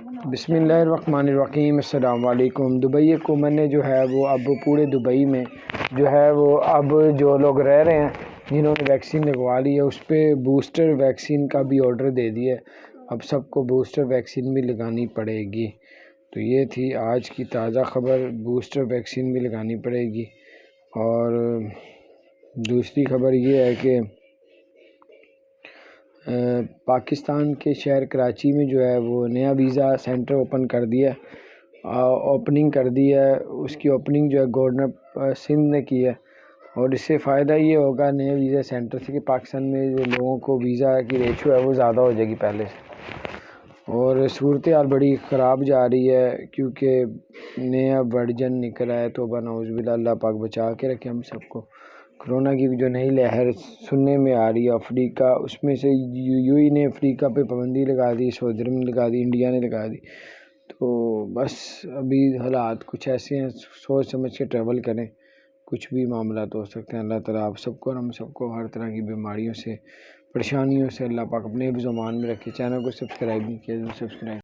بسم اللہ الرحمن الرحیم۔ السلام علیکم۔ دبئی حکومت نے جو ہے وہ اب پورے دبئی میں جو ہے وہ اب جو لوگ رہ رہے ہیں جنہوں نے ویکسین لگوا لی ہے اس پہ بوسٹر ویکسین کا بھی آرڈر دے دیا ہے۔ اب سب کو بوسٹر ویکسین بھی لگانی پڑے گی۔ تو یہ تھی آج کی تازہ خبر، بوسٹر ویکسین بھی لگانی پڑے گی۔ اور دوسری خبر یہ ہے کہ پاکستان کے شہر کراچی میں جو ہے وہ نیا ویزا سینٹر اوپن کر دی ہے۔ اس کی اوپننگ جو ہے گورنر سندھ نے کی ہے، اور اس سے فائدہ یہ ہوگا نئے ویزا سینٹر سے کہ پاکستان میں جو لوگوں کو ویزا کی ریشو ہے وہ زیادہ ہو جائے گی پہلے سے۔ اور صورتحال بڑی خراب جا رہی ہے کیونکہ نیا ورژن نکلا ہے، توبہ نعوذ باللہ، اللہ پاک بچا کے رکھے ہم سب کو۔ کرونا کی جو نئی لہر سننے میں آ رہی ہے افریقہ، اس میں سے یو اے نے افریقہ پہ پابندی لگا دی، سعودی عرب نے لگا دی، انڈیا نے لگا دی۔ تو بس ابھی حالات کچھ ایسے ہیں، سوچ سمجھ کے ٹریول کریں، کچھ بھی معاملات ہو سکتے ہیں۔ اللہ تعالیٰ آپ سب کو اور ہم سب کو ہر طرح کی بیماریوں سے، پریشانیوں سے اللہ پاک اپنے حفظ و امان میں رکھے۔ چینل کو سبسکرائب نہیں کیا تو سبسکرائب